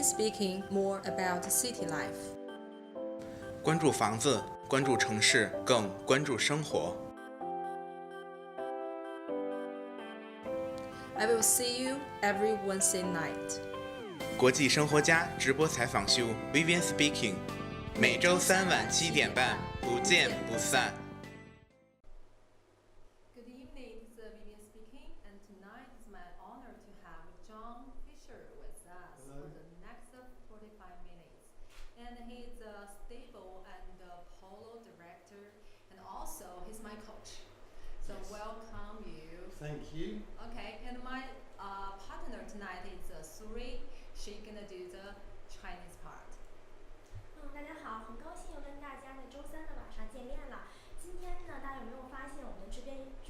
speaking more about city life. 关注房子，关注城市，更关注生活。I will see you every Wednesday night. 国际生活家直播采访秀 Vivian Speaking， 每周3晚7点半，不见不散。Good evening, this is Vivian speaking, and tonight is my honor to have John Fisher with us for the next 45 minutes. And he's a stable and polo director, and also he's my coach. So welcome you. Thank you. Okay, and my partner tonight is Suri. She's gonna do the Chinese part. 大家好，很高兴又跟大家在周三的晚上见面了。今天呢，大家有没有发现我们的直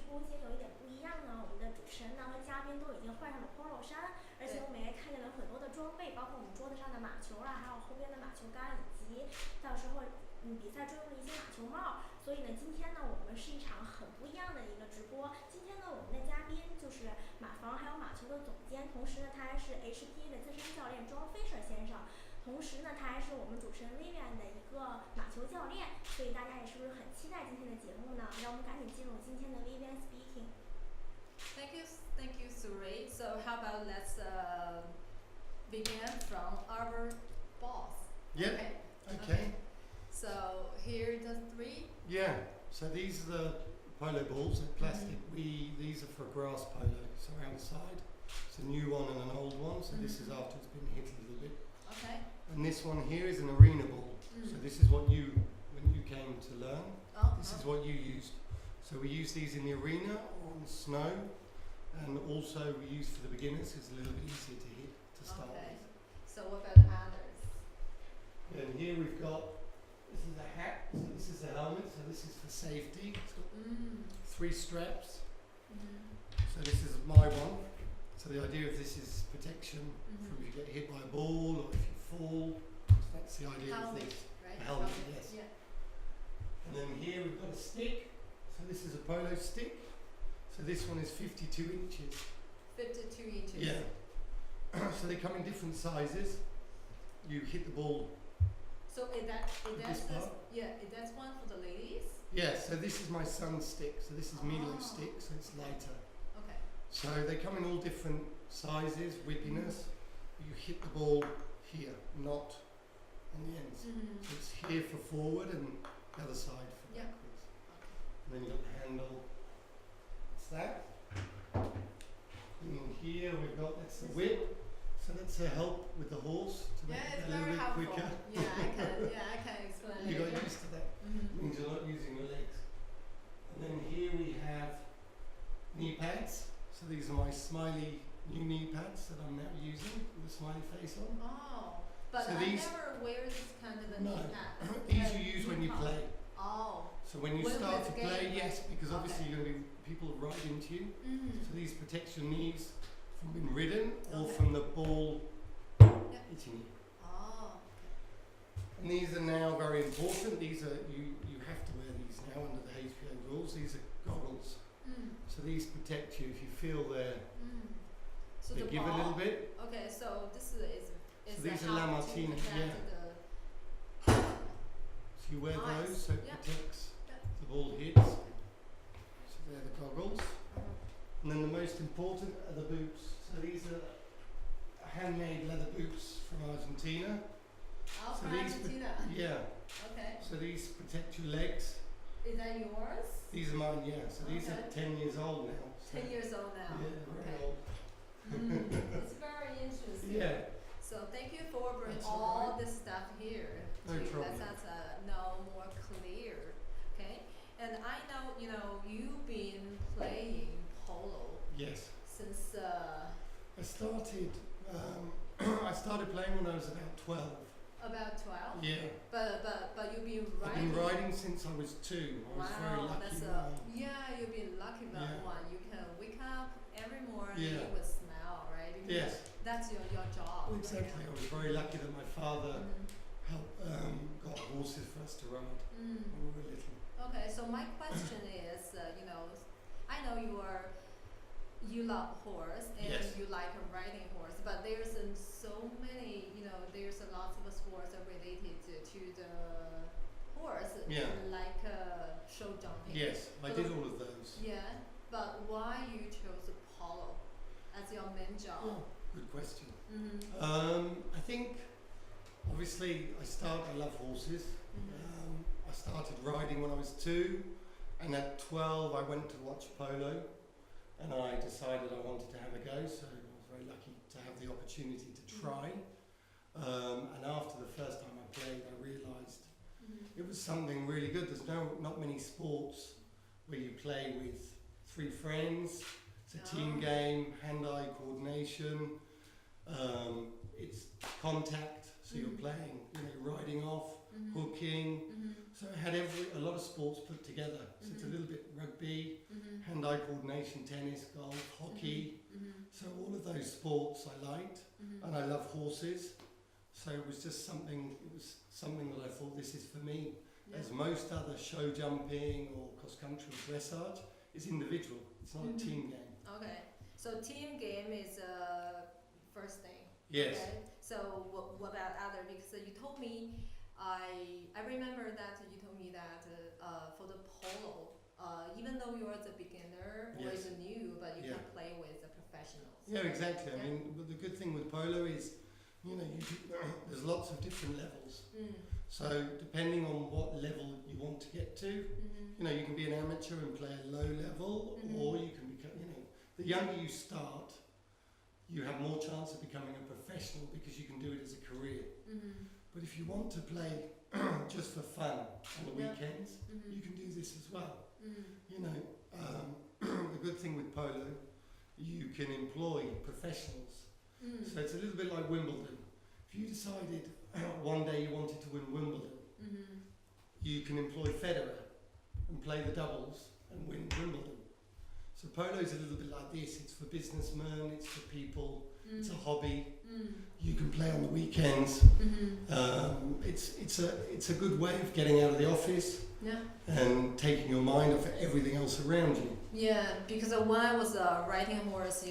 播间有一点不一样呢？我们的主持人呢和嘉宾都已经换上了 polo 衫，而且我们也看见了很多的装备，包括我们桌子上的马球啊，还有后边的马球杆，以及到时候比赛专用的一些马球帽。所以呢，今天呢，我们是一场很不一样的一个直播。今天呢，我们的嘉宾就是马房还有马球的总监，同时呢，他还是 HPA 的资深教练庄 Fisher 先生。同时呢，他还是我们主持人 Vivian 的一个马球教练，所以大家也是不是很期待今天的节目呢？让我们赶紧进入今天的 Vivian Speaking。 Thank you, Suri. So how about let's begin from our boss. Yeah. Okay. So here are the three. Yeah. So these are the polo balls. They're plastic. These are for grass polo. So outside. It's a new one and an old one. So this is after it's been hit a little bit. Okay. And this one here is an arena ball. So this is what you, when you came to learn, this is what you used. So we use these in the arena on snow, and also we use for the beginners. It's a little bit easier to hit to start with. So what about others? And here we've got, this is a hat, so this is the helmet, so this is for safety. It's got 3 straps. So this is my one. So the idea of this is protection from if you get hit by a ball or if you fall. So that's the idea of this. Right? A helmet, yes. Yeah. And then here we've got a stick. So this is a polo stick. So this one is 52 inches. 52 inches. Yeah. So they come in different sizes. You hit the ball. So is that's one for the ladies? Yeah, so this is my son's stick. So this is Milo's stick, so it's lighter. Okay. So they come in all different sizes, whippiness. You hit the ball here, not on the ends. So it's here for forward and the other side for backwards. And then you've got the handle. It's that. And then here we've got, that's the whip. So that's to help with the horse to make it a little bit quicker. I can explain. You got used to that. Means you're not using your legs. And then here we have knee pads. So these are my smiley new knee pads that I'm now using with a smiley face on. Oh, but So I these- never wear this kind of No, knee pad. these you use when you play. Oh. So when you When start it's to play, game, yes, because obviously you're going to be people right into you. So these protect your knees from being ridden or from the ball hitting you. Oh. And these are now very important. These are you have to wear these now under the HPA rules. These are goggles. So these protect you if you feel So they the give ball, a little bit. Okay, so this is So the these are La help to Martina, protect yeah. So you wear Nice. those so it Yeah. protects Yeah. the ball hits. So they're the goggles. And then the most important are the boots. So these are handmade leather boots from Argentina. Oh, So from these Argentina. Yeah. Okay. So these protect your legs. Is that yours? These are mine, yeah. So these are Okay. 10 years old now. So 10 years old now. Yeah, they're very Okay. old. It's very interesting. Yeah. So thank you for bringing That's all alright. this stuff here No to problem. let us know more clear. Okay, and I know you've been playing polo Yes. since I started I started playing when I was about 12. about 12. Yeah. But you've been I've riding. been riding since I was 2. I was very Wow, lucky. yeah, you've been lucky about Yeah. one. You can wake up every morning Yeah. with smile, right? Because Yes. that's your job. Well, exactly. I was very lucky that my father got horses for us to ride when we were little. Okay, so my question is, I know you love horse and Yes. you like riding horse, but there's so many, there's a lot of sports are related to the horse, Yeah. like show jumping. Yes, I did all of those. Yeah, but why you chose polo as your main job? Oh, good question. Mm-hmm. I think, obviously, I love horses. I started riding when I was 2, and at 12 I went to watch polo, and I decided I wanted to have a go, so I was very lucky to have the opportunity to try. And after the first time I played, I realised it was something really good. There's not many sports where you play with 3 friends. It's a team game, hand-eye coordination. It's contact, so you're playing, riding off, hooking. So I had a lot of sports put together. So it's a little bit rugby, hand-eye coordination, tennis, golf, hockey. So all of those sports I liked, and I love horses. So it was just something that I thought, this is for me. Yeah. As most other show jumping or cross-country or dressage is individual. It's not a team game. Okay, so team game is first thing. Yes. Okay? So what about other? Because you told me, I remember that you told me that for the polo, even though you are the beginner or Yes. even new, but you Yeah. can play with the professionals. Yeah, exactly. Yeah. I mean, the good thing with polo is, there's lots of different levels. So depending on what level you want to get to, you can be an amateur and play a low level, or you can become, the younger you start, you have more chance of becoming a professional because you can do it as a career. But if you want to play just for fun on the weekends, you can do this as well. The good thing with polo, you can employ professionals. So it's a little bit like Wimbledon. If you decided one day you wanted to win Wimbledon, you can employ Federer and play the doubles and win Wimbledon. So polo is a little bit like this. It's for businessmen, it's for people, it's a hobby. You can play on the weekends. It's a good way of getting out of the office and taking your mind off everything else around you. Yeah, because when I was riding horse,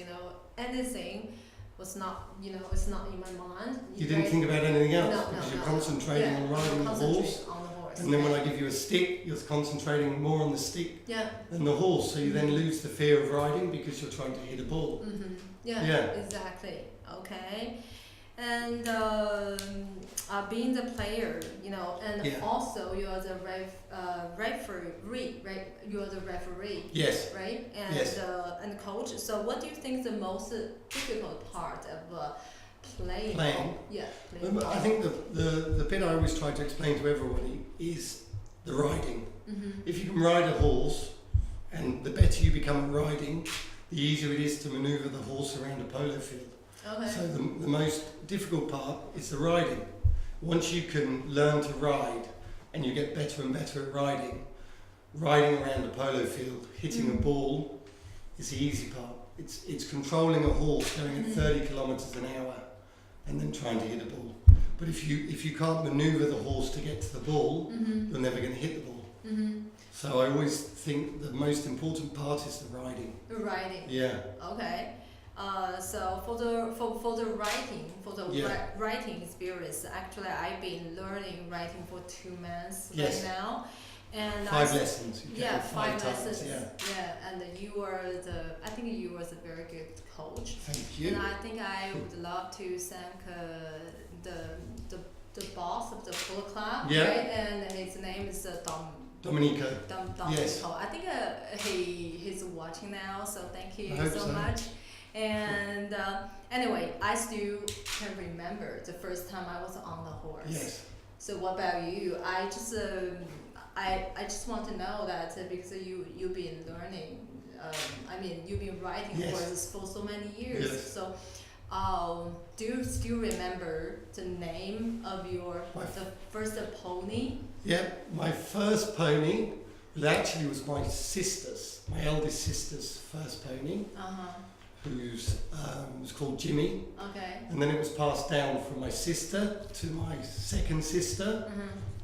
anything was not, it's not in my mind. You didn't think about anything else No, because no, you're no. concentrating on riding the horse. On the horse. And then when I give you a stick, you're concentrating more on the stick Yeah. than the horse. So you then lose the fear of riding because you're trying to hit a ball. Yeah, exactly. Okay. And being the player, and Yeah. also you are the referee, right? You are the referee, Yes. right? And Yes. And coach. So what do you think is the most difficult part of playing? Playing? Yeah. Playing I think the bit I always try to explain to everybody is the riding. If you can ride a horse, and the better you become at riding, the easier it is to manoeuvre the horse around a polo field. Okay. So the most difficult part is the riding. Once you can learn to ride and you get better and better at riding around a polo field, hitting a ball is the easy part. It's controlling a horse going at 30 kilometers an hour and then trying to hit a ball. But if you can't manoeuvre the horse to get to the ball, you're never going to hit the ball. So I always think the most important part is the riding. The riding. Yeah. Okay. So for the writing experience, actually I've been learning writing for 2 months Yes. right now, and 5 lessons. You Yeah, get 5 times, lessons. Yeah. And I think you were a very good coach. Thank you. And I think I would love to thank the boss of the polo club, Yeah. right? And his name is Domenico. Domenico. Yes. I think he's watching now, so thank you I hope so so. much. And anyway, I still can remember the first time I was on the horse. Yes. So what about you? I just want to know that because you've been learning. You've been riding Yes. horses for so many years. Yes. So, do you still remember the name of the first pony? Yeah, my first pony was my sister's, my eldest sister's first pony, who's was called Jimmy, Okay. and then it was passed down from my sister to my second sister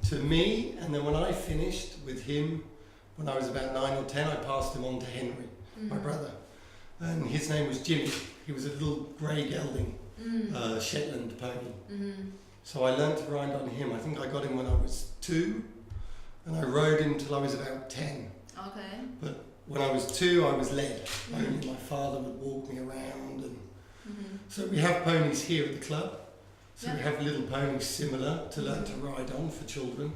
to me, and then when I finished with him, when I was about 9 or 10, I passed him on to Henry, my brother. and his name was Jimmy. He was a little grey gelding, Shetland pony. So I learnt to ride on him. I think I got him when I was 2, and I rode him till I was about 10. Okay. But when I was 2, I was led. Only my father would walk me around, and so we have ponies here at the club. So we have little ponies similar to learn to ride on for children.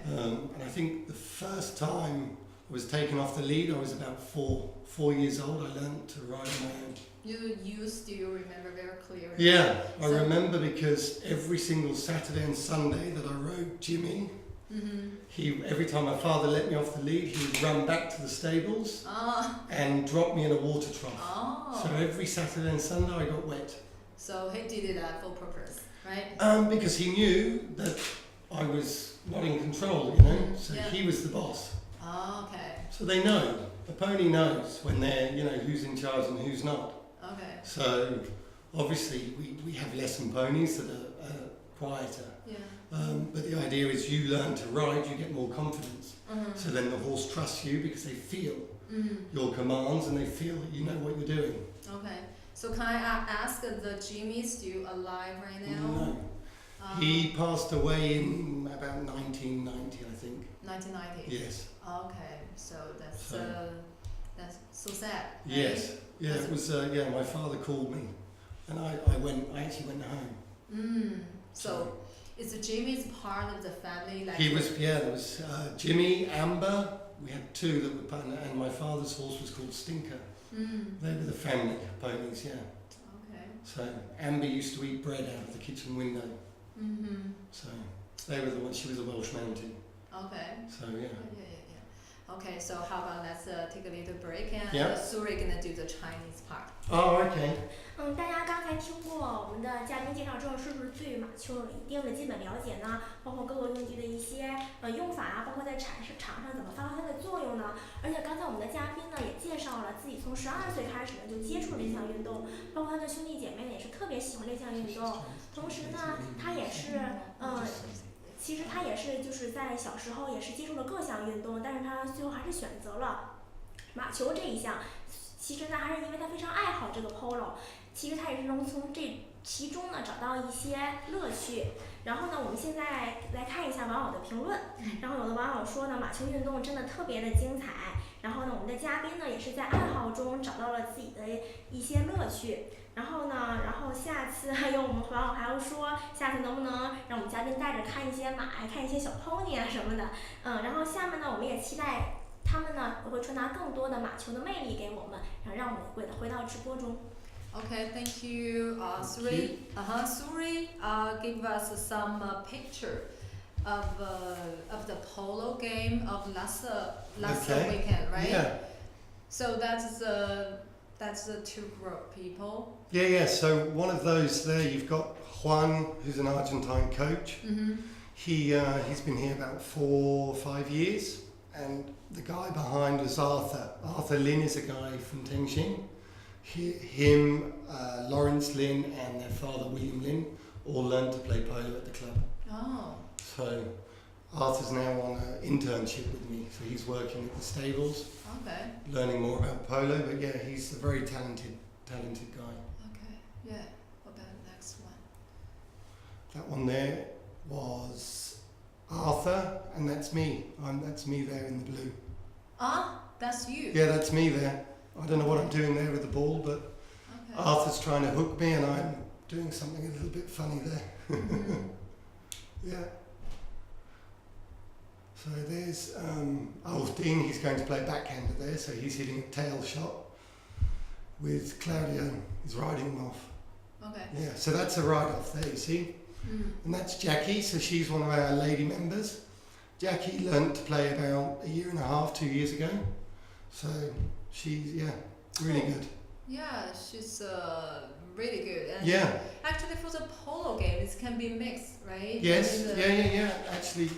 Okay. And I think the first time I was taken off the lead, I was about 4 years old. I learned to ride on my own. You still remember very clearly. Yeah, I remember because every single Saturday and Sunday that I rode Jimmy, every time my father let me off the lead, he would run back to the stables and drop me in a water trough. So every Saturday and Sunday I got wet. So he did it at full purpose, right? Because he knew that I was not in control, you know, so he was the boss. Okay. So they know, the pony knows when they're, you know, who's in charge and who's not. Okay. So obviously we have lesson ponies that are quieter. Yeah. But the idea is you learn to ride, you get more confidence. So then the horse trusts you because they feel your commands and they feel that you know what you're doing. Okay. So can I ask, the Jimmy still alive right now? No. He passed away in about 1990, I think. 1990. Yes. Okay. So that's so sad. Right? Yes. Yeah, it was. My father called me, and I actually went home. So is Jimmy's part of the family? Like he was. Yeah, there was Jimmy, Amber. We had 2 that were partner, and my father's horse was called Stinker. They were the family ponies. Yeah. Okay. So Amber used to eat bread out of the kitchen window. So they were the ones. She was a Welsh mountain. Okay. So yeah. Yeah. Okay, so how about let's take a little break and Suri gonna do the Chinese part. Oh, okay. 大家刚才听过我们的嘉宾介绍之后，是不是对马球有一定的基本了解呢？包括各个用具的一些用法啊，包括在场上怎么发挥它的作用呢？而且刚才我们的嘉宾呢也介绍了自己从12岁开始呢就接触了这项运动，包括他的兄弟姐妹呢也是特别喜欢这项运动。同时呢，他也是其实他也是就是在小时候也是接触了各项运动，但是他最后还是选择了马球这一项。其实呢，还是因为他非常爱好这个 polo， 其实他也是能从这其中呢找到一些乐趣。然后呢，我们现在来看一下网友的评论。然后有的网友说呢，马球运动真的特别的精彩。然后呢，我们的嘉宾呢也是在爱好中找到了自己的一些乐趣。然后下次还有我们网友还要说，下次能不能让我们嘉宾带着看一些马，看一些小 pony 啊什么的。然后下面呢，我们也期待他们呢也会传达更多的马球的魅力给我们，然后让我们回到直播中。Okay, thank you, Suri. Suri, give us some picture of the polo game of last weekend, right? Yeah. So that's the 2 group people. Yeah. So one of those there, you've got Juan, who's an Argentine coach. He's been here about 4 or 5 years, and the guy behind was Arthur. Arthur Lin is a guy from Tengxing. Lawrence Lin and their father William Lin all learned to play polo at the club. Oh. So Arthur's now on an internship with me, so he's working at the stables. Okay. Learning more about polo, but yeah, he's a very talented guy. Okay. Yeah. What about the next one? That one there was Arthur, and that's me. That's me there in the blue. That's you. Yeah, that's me there. I don't know what I'm doing there with the ball, but Arthur's trying to hook me, and I'm doing something a little bit funny there. Yeah. So there's Dean. He's going to play backhander there, so he's hitting a tail shot with Claudio. He's riding him off. Okay. Yeah. So that's a ride-off there, you see. And that's Jackie. So she's one of our lady members. Jackie learnt to play about 1.5 years, 2 years ago. So she's really good. Yeah, she's really good. And actually, for the polo game, it can be mixed, right? Yes. Yeah. Actually,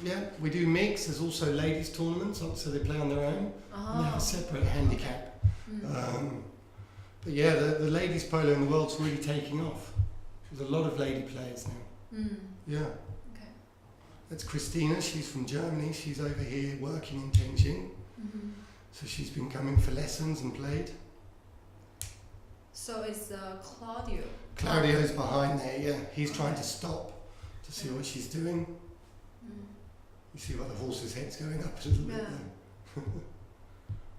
we do mix. There's also ladies tournaments, so they play on their own. And they have a separate handicap. But yeah, the ladies polo in the world's really taking off. There's a lot of lady players now. Yeah. Okay. That's Christina. She's from Germany. She's over here working in Tengxing. So she's been coming for lessons and played. So it's Claudio. Claudio's behind there, yeah. He's trying to stop to see what she's doing. Mm. You see what the horse's head's going up a little bit there.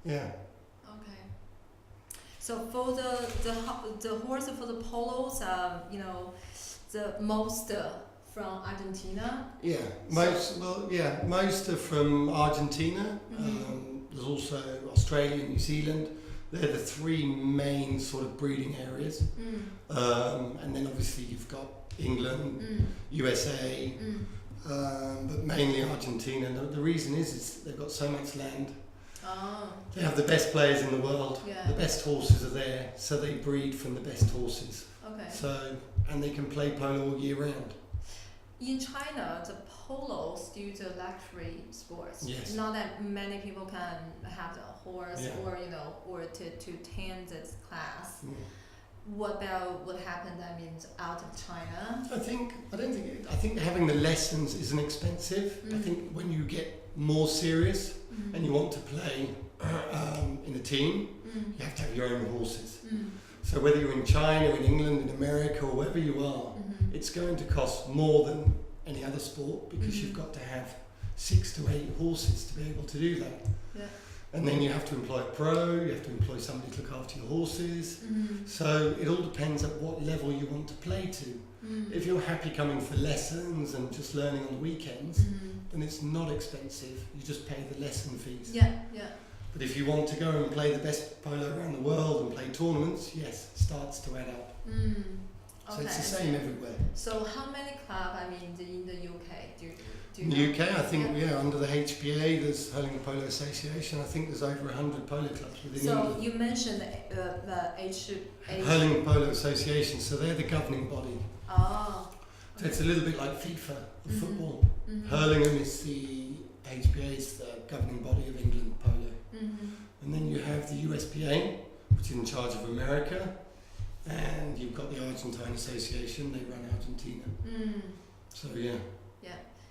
Yeah. Okay. So for the horse for the polos, the most from Argentina. Yeah, most are from Argentina. Mhm. There's also Australia and New Zealand. They're the three main sort of breeding areas. And then obviously you've got England, USA, but mainly Argentina. And the reason is they've got so much land. Oh. They have the best players in the world. Yeah. The best horses are there, so they breed from the best horses. Okay. And they can play polo all year round. In China, the polo still the luxury sports. Yes. Not that many people can have the horse Yeah. or to attend this class. Yeah. What about what happened? Out of China. I think having the lessons isn't expensive. I think when you get more serious and you want to play in a team, you have to have your own horses. So whether you're in China, in England, in America, or wherever you are, it's going to cost more than any other sport because you've got to have 6 to 8 horses to be able to do that. Yeah. And then you have to employ a pro, you have to employ somebody to look after your horses. So it all depends at what level you want to play to. If you're happy coming for lessons and just learning on the weekends, then it's not expensive. You just pay the lesson fees. Yeah. But if you want to go and play the best polo around the world and play tournaments, yes, it starts to add up. So it's the same everywhere. So how many clubs? In the UK, do In the UK, I think under the HPA, there's Hurling Polo Association. I think there's over 100 polo clubs within England. So you mentioned the Hurling Polo Association, so they're the governing body. Oh. So it's a little bit like FIFA, the football. Hurlingham is the HPA, is the governing body of England polo. And then you have the USPA, which is in charge of America, and you've got the Argentine Association, they run Argentina. So yeah.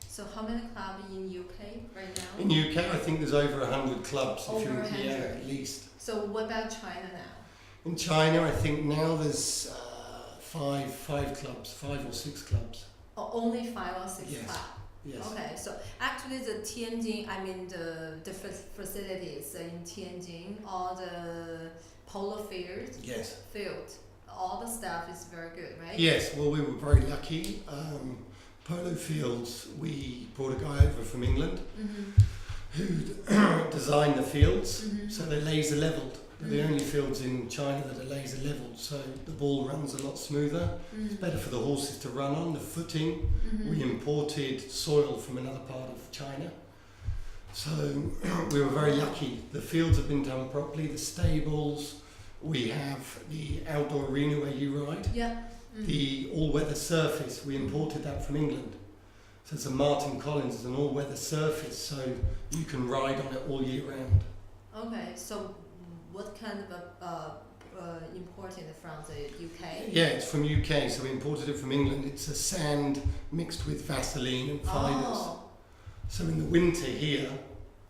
So how many clubs in UK right now? In UK, I think there's over 100 clubs. Over 100? At least. So what about China now? In China, I think now there's 5 clubs, 5 or 6 clubs. Oh, only 5 or 6 Yes. clubs? Yes. Okay, so actually the Tianjin, the facilities in Tianjin, all the polo field, Yes. all the stuff is very good, right? Yes, well, we were very lucky. Polo fields, we brought a guy over from England who designed the fields, so they're laser leveled. They're the only fields in China that are laser leveled, so the ball runs a lot smoother. It's better for the horses to run on. The footing, we imported soil from another part of China. So we were very lucky. The fields have been done properly, the stables, we have the outdoor arena where you ride. Yeah. The all-weather surface, we imported that from England. So it's a Martin Collins, it's an all-weather surface, so you can ride on it all year round. Okay, so what kind of imported from the UK? Yeah, it's from UK, so we imported it from England. It's a sand mixed with Vaseline and fibres. Oh. So in the winter here,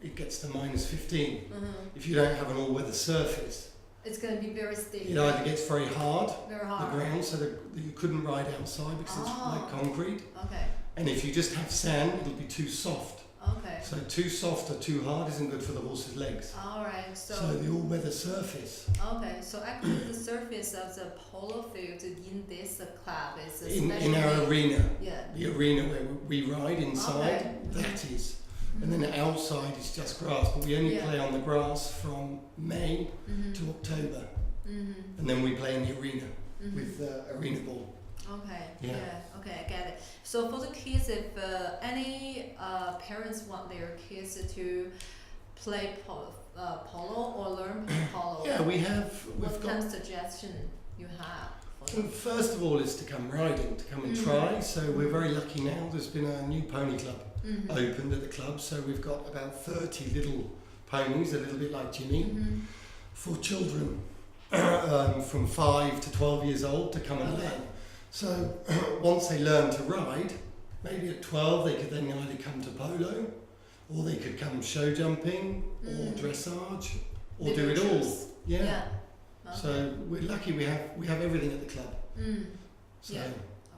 it gets to minus 15. If you don't have an all-weather surface, it's going to be very sticky. it either gets very hard, very the hard. ground, so that you couldn't ride outside because it's like concrete. Okay. And if you just have sand, it'll be too soft. Okay. So too soft or too hard isn't good for the horse's legs. Alright, So the all-weather surface. Okay, so actually the surface of the polo field in this club is In our arena, Yeah. the arena where we ride inside, Okay. that is. And then outside is just grass, but we only play on the grass from May to October. And then we play in the arena with arena ball. Okay. Yeah. Okay, I get it. So for the kids, if any parents want their kids to play polo or learn polo, Yeah, we've what got. kind of suggestion you have for them? First of all, is to come riding, to come and try. So we're very lucky now. There's been a new pony club opened at the club, so we've got about 30 little ponies, a little bit like Jimmy, for children from 5 to 12 years old to come and learn. So once they learn to ride, maybe at 12 they could then either come to polo, or they could come show jumping, or dressage, or They do can it all. choose. Yeah. Okay. So we're lucky we have everything at the club. So Yeah.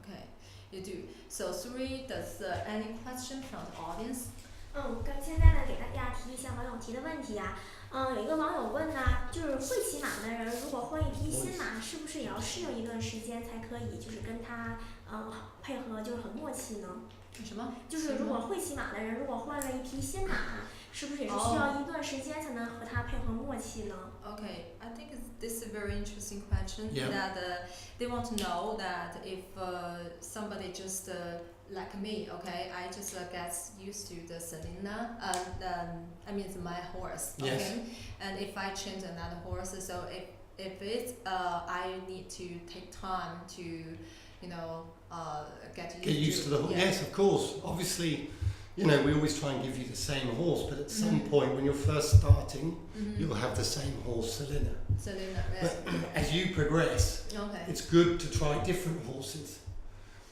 Okay. You do. So 3, does any question from the audience? 现在呢，给大家提一下网友提的问题啊。有一个网友问呢，就是会骑马的人，如果换一匹新马，是不是也要适应一段时间才可以，就是跟他配合，就是很默契呢？什么？就是如果会骑马的人，如果换了一匹新马，是不是也是需要一段时间才能和他配合默契呢？ Okay, I think this is a very interesting question. Yeah. That they want to know that if somebody just like me, okay, I just get used to the Selena, I mean it's my horse, okay, Yes. and if I change another horse, so if it's I need to take time to, get used to the horse. Yeah. Yes, of course. Obviously, we always try and give you the same horse, but at some point when you're first starting, you'll have the same horse, Selena. Selena, But as you progress, okay. it's good to try different horses.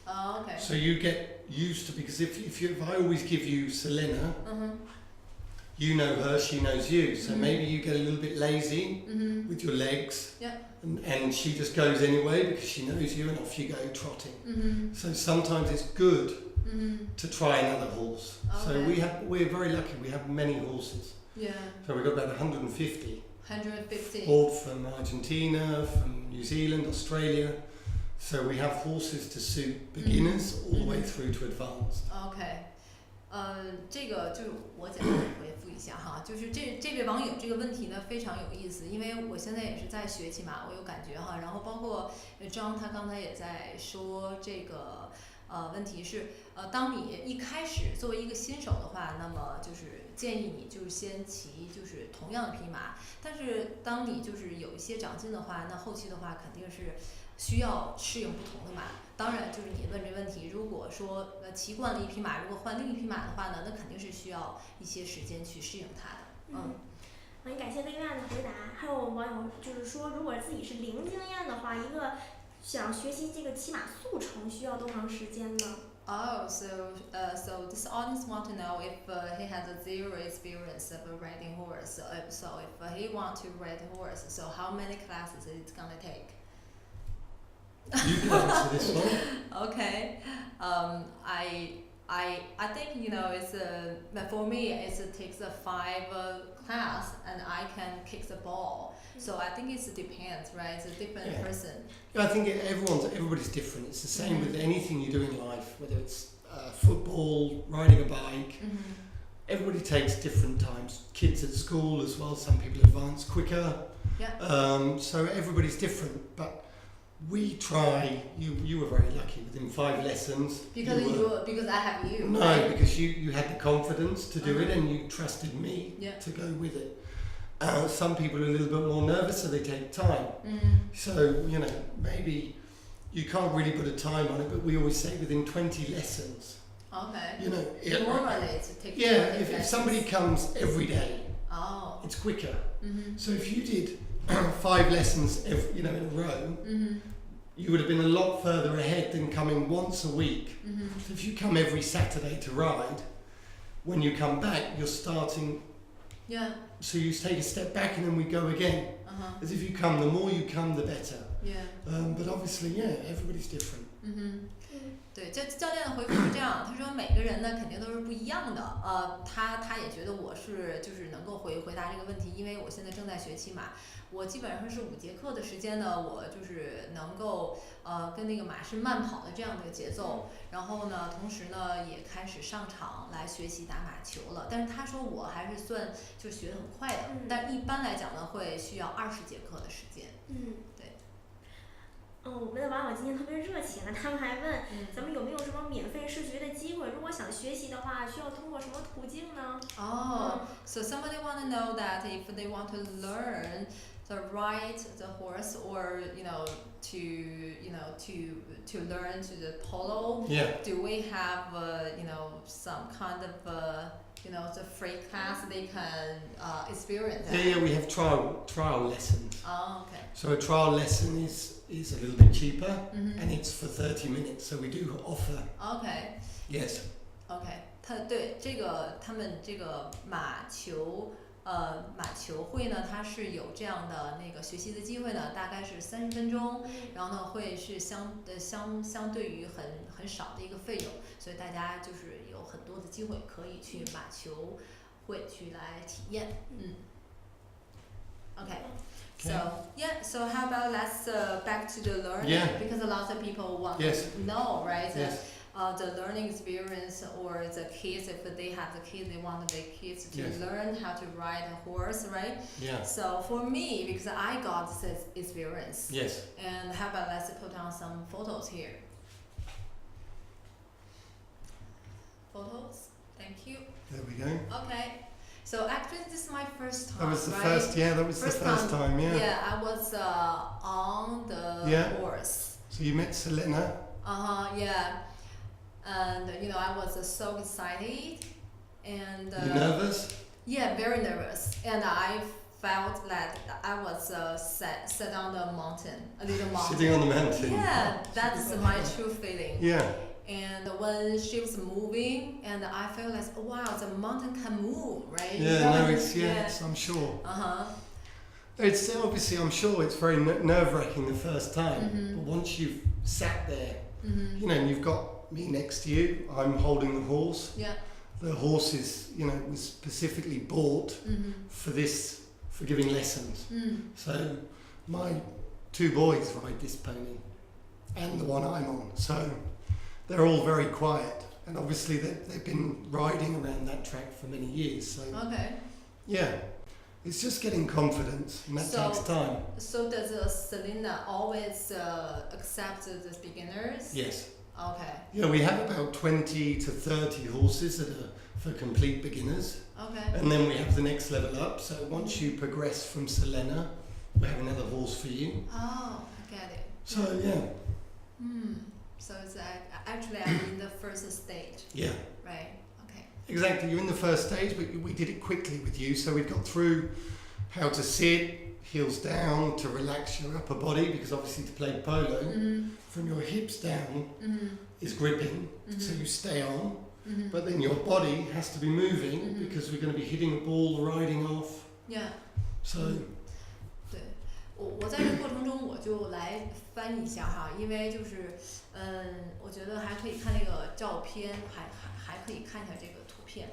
Oh, okay. So you get used to, because if I always give you Selena, you know her, she knows you. So maybe you get a little bit lazy with your legs, Yeah. and she just goes anyway because she knows you, and off you go trotting. So sometimes it's good to try another horse. So Okay. we're very lucky. We have many horses. Yeah. So we've got about 150. 150. All from Argentina, from New Zealand, Australia. So we have horses to suit beginners all the way through to advanced. OK，这个就是我简单的回复一下哈，就是这位网友这个问题呢非常有意思，因为我现在也是在学骑马，我有感觉哈，然后包括张他刚才也在说这个问题是当你一开始作为一个新手的话，那么就是建议你就是先骑就是同样的匹马，但是当你就是有一些长进的话，那后期的话肯定是需要适应不同的马。当然，就是你问这问题，如果说骑惯了一匹马，如果换另一匹马的话呢，那肯定是需要一些时间去适应它的。很感谢Vivian的回答。还有网友就是说，如果自己是零经验的话，一个想学习这个骑马速成需要多长时间呢？ Oh, so this audience want to know if he has a zero experience of riding horse. So if he want to ride a horse, so how many classes it's gonna take? You can answer this one. Okay, I think it's for me it takes a 5 class and I can kick the ball. So I think it depends, right? It's a different person. I think everybody's different. It's the same with anything you do in life, whether it's football, riding a bike. Everybody takes different times. Kids at school as well. Some people advance quicker. Yeah. So everybody's different, but we try. You were very lucky. Within 5 lessons. Because I have you. No, right? because you had the confidence to do it and you trusted me to go with it. Some people are a little bit more nervous, so they take time. So maybe you can't really put a time on it, but we always say within 20 lessons. Okay. Normally it takes. Yeah, if somebody comes every day, it's quicker. So if you did 5 lessons in a row, you would have been a lot further ahead than coming once a week. So if you come every Saturday to ride, when you come back, you're starting. Yeah. So you take a step back and then we go again. As if you come, the more you come, the better. Yeah. But obviously, everybody's different. 对，教练的回复是这样，他说每个人呢肯定都是不一样的，他也觉得我是就是能够回答这个问题，因为我现在正在学骑马，我基本上是5节课的时间呢，我就是能够跟那个马是慢跑的这样的节奏，然后呢，同时呢也开始上场来学习打马球了，但是他说我还是算就学得很快的，但一般来讲呢会需要20节课的时间。对。我们的网友今天特别热情啊，他们还问咱们有没有什么免费试学的机会？如果想学习的话，需要通过什么途径呢？ So somebody want to know that if they want to learn to ride the horse or to learn to the polo, do we have some kind of the free class they can experience? Yeah, we have trial lessons. Oh, okay. So a trial lesson is a little bit cheaper, and it's for 30 minutes. So we do offer. Okay. Yes. Okay. 他们这个马球马球会呢，它是有这样的那个学习的机会呢，大概是30分钟，然后呢会是相对于很少的一个费用，所以大家就是有很多的机会可以去马球会去来体验。Okay. So how about let's back to the learning, because a lot of people want to know, right? The learning experience, or the kids, if they have the kids, they want the kids to learn how to ride a horse, right? So for me, because I got this experience, and how about let's put on some photos here. Photos, thank you. There we go. Okay. So actually, this is my first time. That was the right? first. Yeah, that was the first time. Yeah. Yeah, I was on the horse. So you met Selena. Yeah. And I was so excited, and you nervous? Yeah, very nervous. And I felt that I was sat on the mountain, a little mountain. Sitting on the mountain. Yeah, that's my true feeling. Yeah. And when she was moving, and I felt like, wow, the mountain can move, right? Yeah, no, it's I'm sure. It's obviously, I'm sure it's very nerve-wracking the first time, but once you've sat there, and you've got me next to you, I'm holding the horse. Yeah. The horse is, was specifically bought for giving lessons. So my 2 boys ride this pony, and the one I'm on. So they're all very quiet, and obviously they've been riding around that track for many years. So yeah, it's just getting confidence, and that takes time. So does Selena always accept the beginners? Yes. Okay. Yeah, we have about 20 to 30 horses that are for complete beginners. Okay. And then we have the next level up. So once you progress from Selena, we have another horse for you. Oh, I get it. So yeah. So it's actually I'm in the first stage. Yeah. Right. Okay. Exactly. You're in the first stage, but we did it quickly with you. So we've got through how to sit, heels down, to relax your upper body, because obviously to play polo, from your hips down is gripping, so you stay on. But then your body has to be moving, because we're going to be hitting a ball, riding off. Yeah. So. 对，我在这个过程中我就来翻译一下哈，因为就是我觉得还可以看那个照片，还可以看一下这个图片。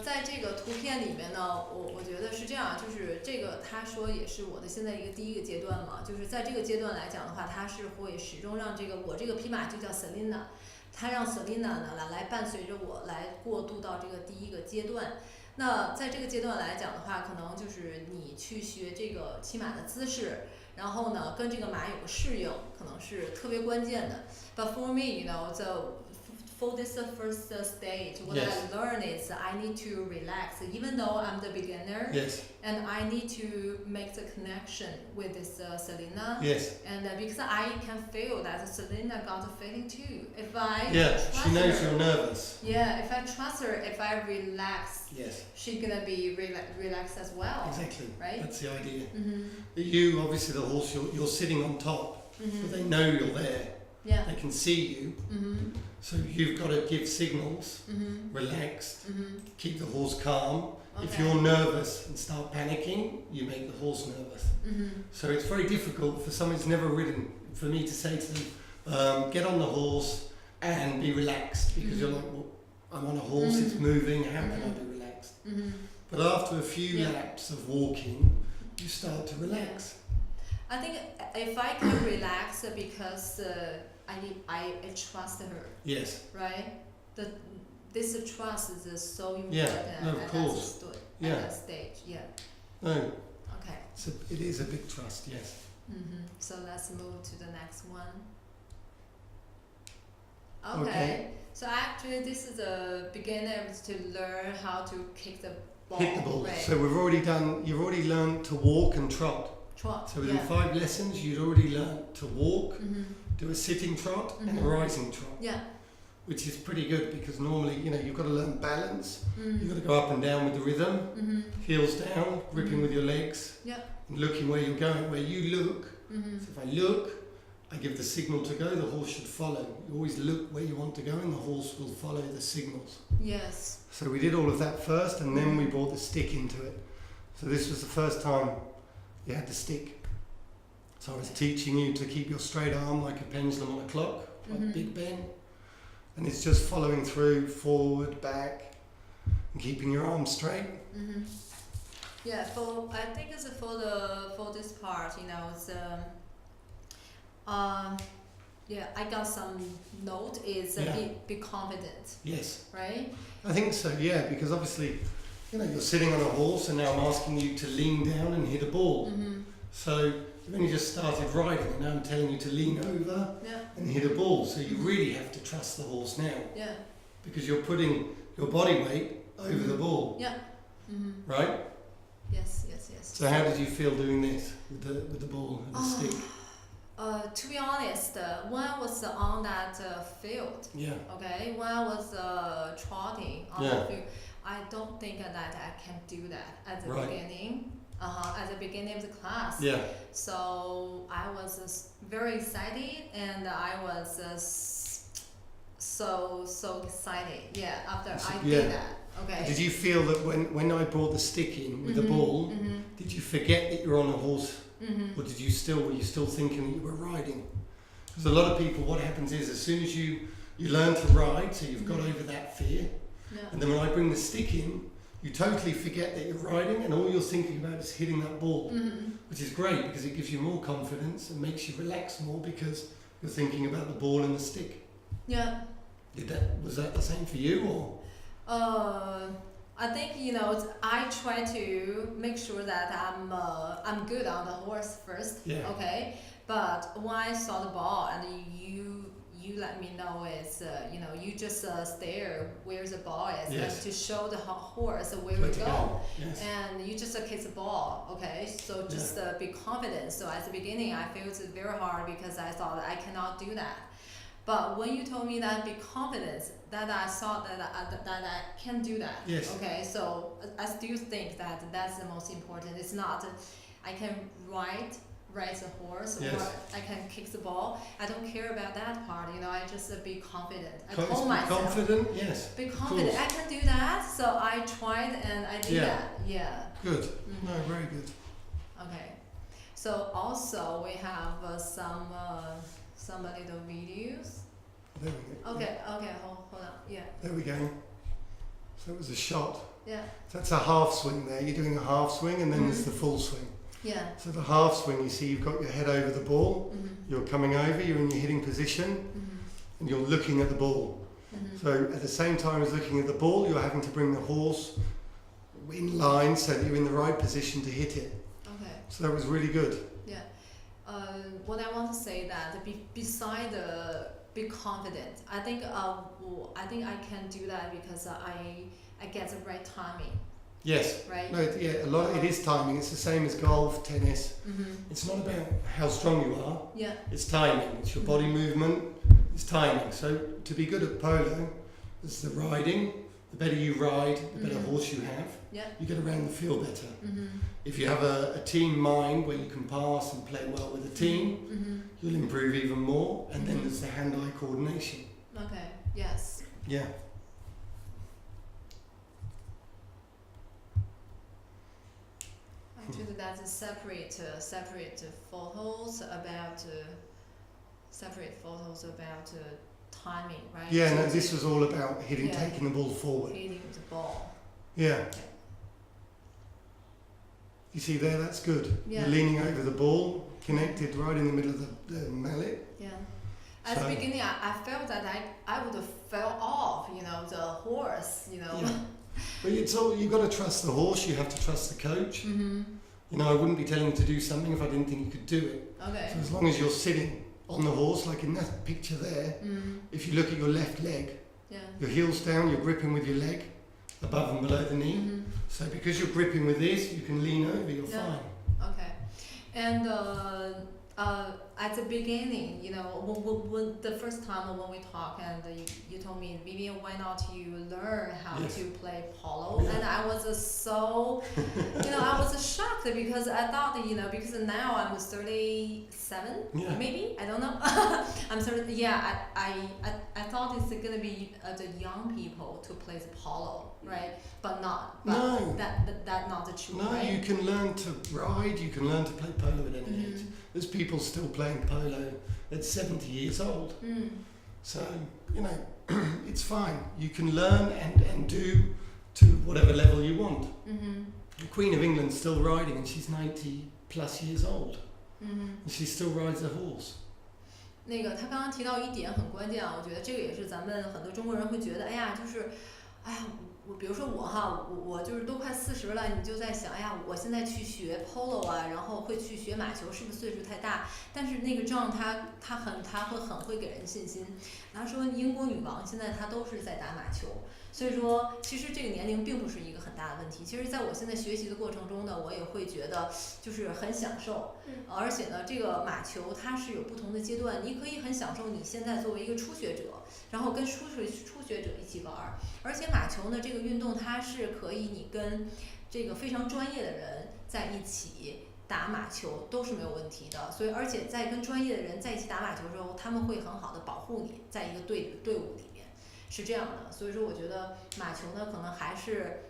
在这个图片里面呢，我觉得是这样，就是这个他说也是我的现在一个第一个阶段嘛，就是在这个阶段来讲的话，他是会始终让我这个匹马就叫 Selena， 他让 Selena 呢来伴随着我来过渡到这个第一个阶段。那在这个阶段来讲的话，可能就是你去学这个骑马的姿势，然后呢跟这个马有个适应，可能是特别关键的。But for me, for this first stage, what I learned is I need to relax, even though I'm the beginner. And I need to make the connection with this Selena. And because I can feel that Selena got a feeling too. If I trust she knows her, you're nervous. Yeah, if I trust her, if I relax, she's gonna be relaxed as well. Exactly. Right? That's the idea. You, obviously, the horse, you're sitting on top, but they know you're there. They can see you. So you've got to give signals, relaxed, keep the horse calm. If you're nervous and start panicking, you make the horse nervous. So it's very difficult for someone who's never ridden, for me to say to them, get on the horse and be relaxed, because you're like, well, I'm on a horse, it's moving, how can I be relaxed? But after a few laps of walking, you start to relax. I think if I can relax because I trust her. Right? This trust is so important at that stage. No. Okay. It is a big trust, yes. So let's move to the next one. Okay. So actually this is a beginner to learn how to kick the ball. Hit the ball. Right. So you've already learned to walk and trot. So within 5 lessons, you'd already learned to walk, do a sitting trot and a rising trot. Which is pretty good, because normally, you've got to learn balance. You've got to go up and down with the rhythm, heels down, gripping with your legs, and looking where you're going. Where you look, so if I look, I give the signal to go, the horse should follow. You always look where you want to go and the horse will follow the signals. Yes. So we did all of that first and then we brought the stick into it. So this was the first time you had the stick. So I was teaching you to keep your straight arm like a pendulum on a clock, like Big Ben. And it's just following through, forward, back, and keeping your arm straight. Yeah, I think it's for this part, you know, it's yeah, I got some note is be confident, Yes, right? I think so. Yeah, because obviously, you know, you're sitting on a horse, and now I'm asking you to lean down and hit a ball. So you've only just started riding, and now I'm telling you to lean over and hit a ball. So you really have to trust the horse now. Yeah. Because you're putting your body weight over the ball. Yeah. Right? Yes, yes, yes. So how did you feel doing this with the ball and the stick? To be honest, when I was on that field, okay, when I was trotting on the field, I don't think that I can do that at the beginning. At the beginning of the class. Yeah. So I was very excited, and I was so excited. Yeah. After I did that. Okay. Did you feel that when I brought the stick in with the ball, did you forget that you're on a horse, or were you still thinking that you were riding? Because a lot of people, what happens is as soon as you learn to ride, so you've got over that fear, and then when I bring the stick in, you totally forget that you're riding, and all you're thinking about is hitting that ball, which is great because it gives you more confidence and makes you relax more because you're thinking about the ball and the stick. Yeah. Was that the same for you, or? I think, you know, I try to make sure that I'm good on the horse first. Yeah. Okay. But when I saw the ball and you let me know is you know, you just stare where the ball is and to show the horse where we go. Yes. And you just kick the ball. Okay. So just be confident. So at the beginning I felt it very hard because I thought I cannot do that. But when you told me that be confident, that I thought that I can do that. Yes. Okay, so I still think that that's the most important. It's not I can ride the horse or I can kick the ball. I don't care about that part. You know, I just be confident. I told myself. Confident, yes. Be confident. I can do that. So I tried and I did that. Yeah. Good. No, very good. Okay. So also we have some little videos. There we go. Okay, hold on. Yeah. There we go. So it was a shot. Yeah. So that's a half swing there. You're doing a half swing and then there's the full swing. Yeah. So the half swing, you see you've got your head over the ball, you're coming over, you're in your hitting position, and you're looking at the ball. So at the same time as looking at the ball, you're having to bring the horse in line so that you're in the right position to hit it. Okay. So that was really good. Yeah. What I want to say that beside be confident, I think I can do that because I get the right timing. Yes. Right. No. It is timing. It's the same as golf, tennis. It's not about how strong you are. Yeah. It's timing. It's your body movement. It's timing. So to be good at polo, it's the riding. The better you ride, the better horse you have. Yeah. You get around the field better. If you have a team mind where you can pass and play well with a team, you'll improve even more. And then there's the hand-eye coordination. Okay. Yes. Yeah. Actually, that's separate photos about timing, right? Yeah, no, this was all about taking the ball forward. Hitting the ball. Yeah. Okay. You see there, that's good. Yeah. You're leaning over the ball, connected right in the middle of the mallet. Yeah. At the beginning, I felt that I would have fell off, you know, the horse, you know. Yeah. But you've got to trust the horse, you have to trust the coach. You know, I wouldn't be telling you to do something if I didn't think you could do it. Okay. So as long as you're sitting on the horse, like in that picture there, if you look at your left leg, your heel's down, you're gripping with your leg above and below the knee. So because you're gripping with this, you can lean over, you're fine. Okay. And at the beginning, when the first time when we talked and you told me, Vivian, why not you learn how Yes. to play polo? Yeah. And I was so, I was shocked because I thought, because now I'm 37, Yeah. maybe, I don't know. I'm 30, yeah, I thought it's gonna be the young people to play the polo, right? But not, No. that not the truth, No, right? you can learn to ride, you can learn to play polo at any age. Mhm. There's people still playing polo at 70 years old. Mm. So, it's fine. You can learn and do to whatever level you want. Mm-hmm. The Queen of England's still riding and she's 90 plus years old. Mm-hmm. And she still rides a horse. 那个他刚刚提到一点很关键啊，我觉得这个也是咱们很多中国人会觉得，我比如说我就是都快40了，你就在想，我现在去学 polo 啊，然后会去学马球，是不是岁数太大？但是那个 John 他会很会给人信心。他说英国女王现在她都是在打马球，所以说其实这个年龄并不是一个很大的问题。其实在我现在学习的过程中呢，我也会觉得就是很享受，而且呢，这个马球它是有不同的阶段，你可以很享受你现在作为一个初学者，然后跟初学者一起玩。而且马球呢，这个运动它是可以你跟这个非常专业的人在一起打马球都是没有问题的，所以而且在跟专业的人在一起打马球的时候，他们会很好的保护你，在一个队伍里面是这样的。所以说，我觉得马球呢，可能还是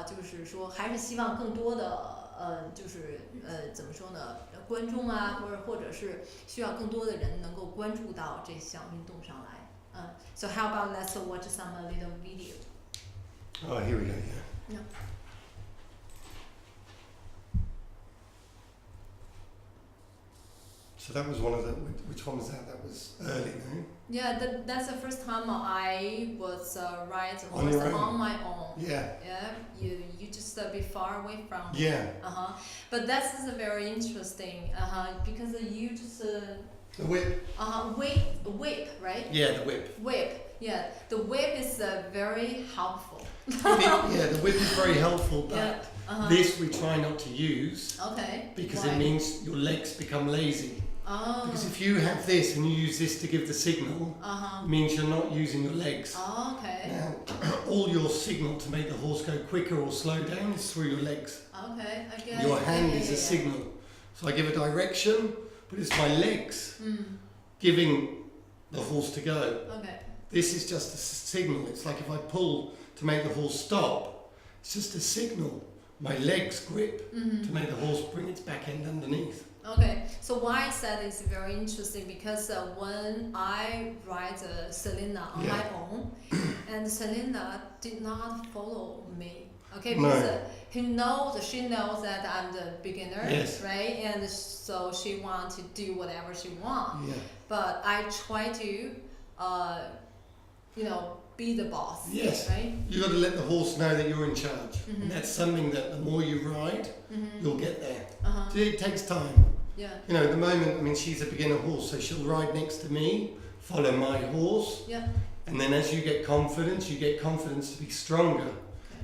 就是说还是希望更多的怎么说呢，观众啊，或者是需要更多的人能够关注到这项运动上来。So how about let's watch some little video. Oh, here we go, yeah. Yeah. So that was one of the, which one was that? That was early, no? Yeah, that's the first time I was ride On horse your own? on my own. Yeah. Yeah, you just be far away from. Yeah. But that's very interesting. Because you just. The whip. Whip, right? Yeah, the whip. Whip, yeah. The whip is very helpful. Yeah, the whip is very helpful, but Yeah. this we try not to use Okay. because Why? it means your legs become lazy. Oh. Because if you have this and you use this to give the signal, it means you're not using your legs. Oh, okay. Now, all your signal to make the horse go quicker or slow down is through your legs. Okay, I get Your it. hand Yeah, is yeah, a yeah. signal. So I give a direction, but it's my legs giving the horse to go. Okay. This is just a signal. It's like if I pull to make the horse stop, it's just a signal. My legs grip to make the horse bring its back end underneath. Okay, so why I said it's very interesting because when I ride Selena on my own, and Selena did not follow me. Okay, because she knows that I'm the beginner, right? And so she wants to do whatever she wants. Yeah. But I try to, be the boss. Yes. Right? You've got to let the horse know that you're in charge. And that's something that the more you ride, you'll get there. So it takes time. Yeah. At the moment, she's a beginner horse, so she'll ride next to me, follow my horse. Yeah. And then as you get confidence to be stronger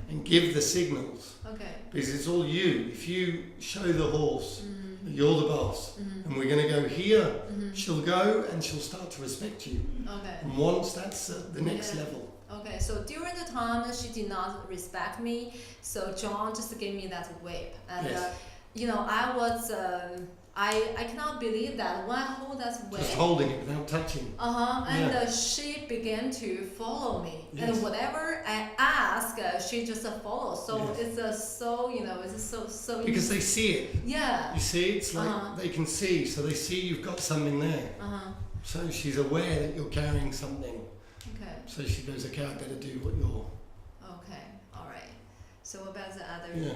and give the signals. Okay. Because it's all you. If you show the horse that you're the boss and we're going to go here, she'll go and she'll start to respect you. Okay. And once that's the next level. Okay, so during the time she did not respect me, so John just gave me that whip. And, I was, I cannot believe that when I hold that whip. Just holding it without touching. And she began to follow me. Yes. And whatever I ask, she just follows. So Yes. it's so, it's so Because they see it. Yeah. You see, it's like they can see, so they see you've got something there. So she's aware that you're carrying something. Okay. So she goes, okay, I better do what you're. Okay, alright. So what about the other? Yeah.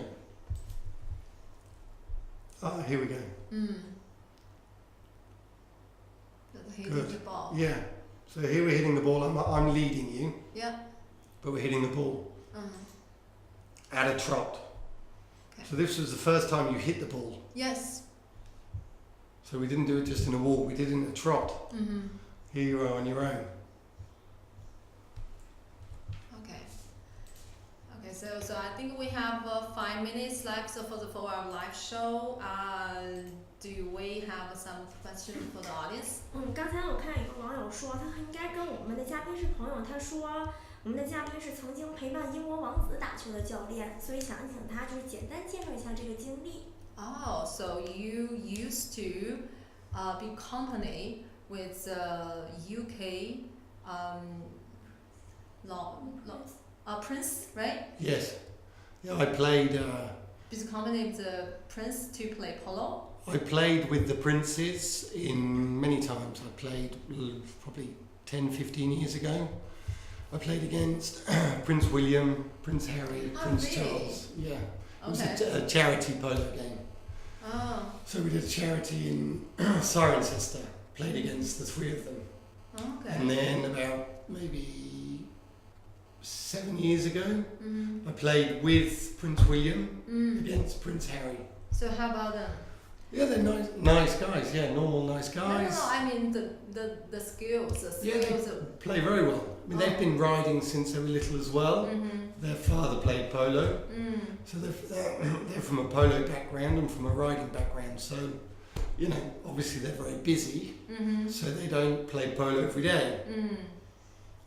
Ah, here we go. Hitting Good. the ball. Yeah. So here we're hitting the ball. I'm leading you, Yeah. but we're hitting the ball at a trot. Okay. So this was the first time you hit the ball. Yes. So we didn't do it just in a walk. We did it in a trot. Here you are on your own. Okay. Okay. So I think we have 5 minutes left for our live show. do we have some question for the audience? 刚才我看有个网友说，他应该跟我们的嘉宾是朋友。他说，我们的嘉宾是曾经陪伴英国王子打球的教练，所以想请他就是简单介绍一下这个经历。Oh, so you used to be company with UK Prince, right? Yes. Yeah, I played. His company with the Prince to play polo. I played with the Princes in many times. I played probably 10, 15 years ago. I played against Prince William, Prince Harry, Prince really? Charles. Yeah. It was Okay. a charity polo game. Oh, So we did a charity in Cirencester. Played against the three of them. okay. And then about maybe 7 years ago, Mm. I played with Prince William against Prince Harry. So how about them? Yeah, they're nice guys. Yeah, normal nice guys. No, I mean the skills. The Yeah, skills. they play very well. I mean, they've been riding since they were little as well. Their father played polo, so they're from a polo background and from a riding background. So, you know, obviously they're very busy, so they don't play polo every day.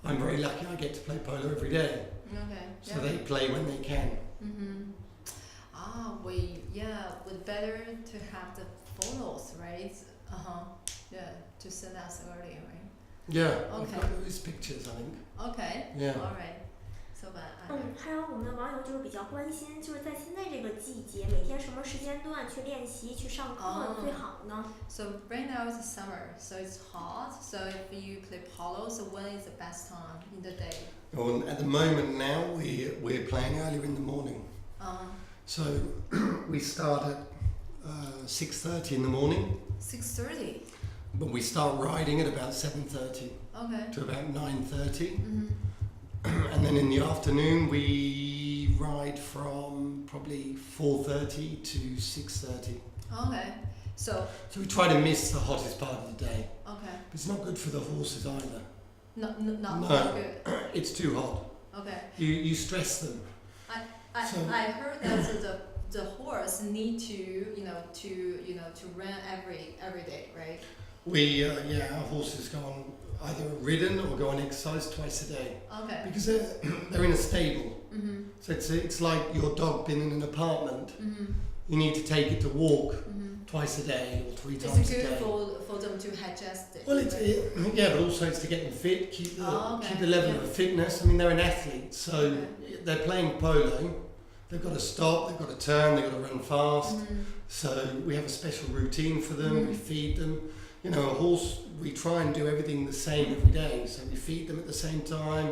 I'm very lucky I get to play polo every day, Okay. so they play when they can. Would better to have the photos, right? Yeah, to send us earlier, right? Yeah, I've Okay. got those pictures, I think. Okay. Yeah. All right. So, but 还有我们的网友就是比较关心，就是在现在这个季节，每天什么时间段去练习、去上课最好呢？ So right now it's summer, so it's hot. So if you play polo, so when is the best time in the day? Well, at the moment now we're playing earlier in the morning. So we start at 6:30 in the morning, 6:30. but we start riding at about 7:30 Okay. to about 9:30. And then in the afternoon we ride from probably 4:30 to 6:30. Okay. So So we try to miss the hottest part of the day. okay. But it's not good for the horses either. Not No. good. It's too hot. Okay. You stress them. So- I heard that the horse need to run every day, right? Our horses go on either ridden or go on exercise twice a day. Okay. Because they're in a stable. So it's like your dog being in an apartment. You need to take it to walk twice a day or 3 times It's a good day. for them to digest it. Well, right? but also it's to get them fit, keep the Okay. keep the level of fitness. I mean, they're an athlete, so Okay. they're playing polo. They've got to stop, they've got to turn, they've got to run fast. So we have a special routine for them. We feed them. You know, a horse, we try and do everything the same every day. So we feed them at the same time,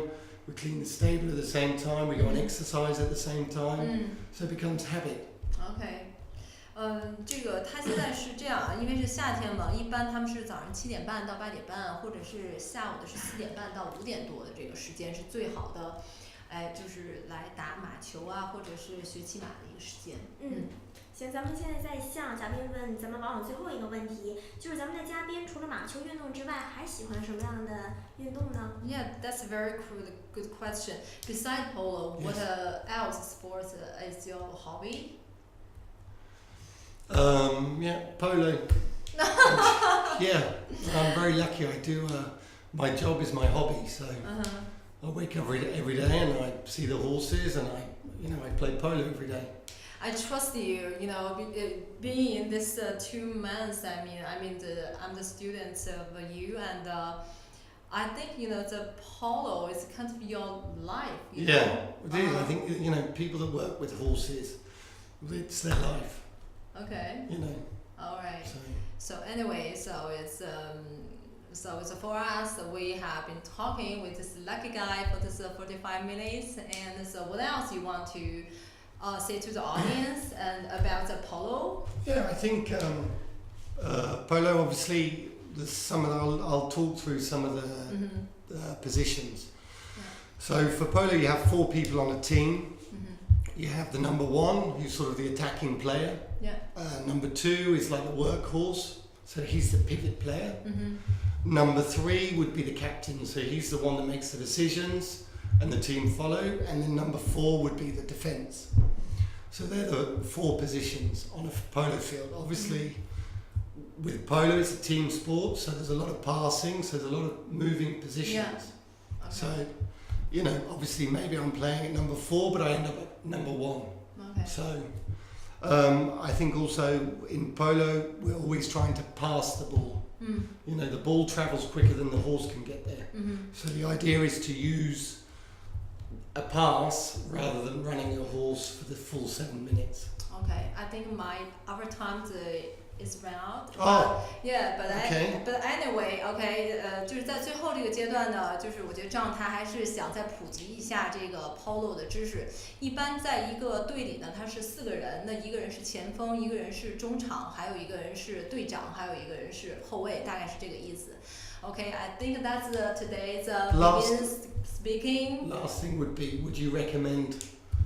we clean the stable at the same time, we go on exercise at the same time. So it becomes habit. OK，这个他现在是这样啊，因为是夏天嘛，一般他们是早上7点半到8点半，或者是下午的是4点半到5点多的这个时间是最好的，就是来打马球啊，或者是学骑马的一个时间。行，咱们现在在向嘉宾问咱们网友最后一个问题，就是咱们的嘉宾除了马球运动之外，还喜欢什么样的运动呢 Yeah, that's a very good question. Besides polo, what else sports is your hobby? Polo. Yeah, I'm very lucky. I do. My job is my hobby, so I wake up every day and I see the horses and I play polo every day. I trust you. Being in this 2 months. I'm the student of you, and I think the polo is kind of your life. You Yeah, know? it is. I think people that work with horses, it's their life. Okay. All right. So anyway, so it's for us. We have been talking with this lucky guy for this 45 minutes, and so what else you want to say to the audience and about the polo? Yeah, I think polo. Obviously, I'll talk through some of the positions. Yeah. So for polo, you have 4 people on a team. You have the number 1, who's sort of the attacking player. Yeah. Number 2 is like the workhorse, so he's the pivot player. Number 3 would be the captain, so he's the one that makes the decisions and the team follow. And then number 4 would be the defence. So they're the 4 positions on a polo field. Obviously, with polo, it's a team sport, so there's a lot of passing, so there's a lot of moving positions. Yeah. Okay. So, you know, obviously maybe I'm playing at number 4, but I end up at number 1. Okay. So, I think also in polo, we're always trying to pass the ball. You know, the ball travels quicker than the horse can get there. So the idea is to use a pass rather than running your horse for the full 7 minutes. Okay, I think our time is run out. Oh. Yeah, Okay. but anyway, okay， 就是在最后这个阶段呢，就是我觉得这样他还是想再普及一下这个 polo 的知识。一般在一个队里呢，他是4个人，那一个人是前锋，一个人是中场，还有一个人是队长，还有一个人是后卫，大概是这个意思。Okay, I think that's today's Vivian speaking. Last thing would be, would you recommend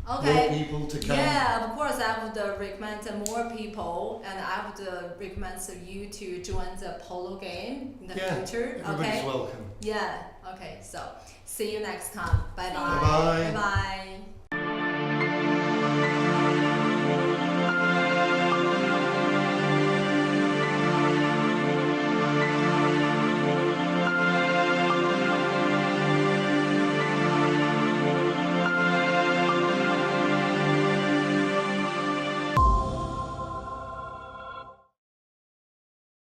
Okay. more people to come? Yeah, of course I would recommend more people, and I would recommend you to join the polo game in the future. Everybody's Okay. welcome. Yeah. Okay. So see you next time. Bye bye. Bye-bye. Bye bye.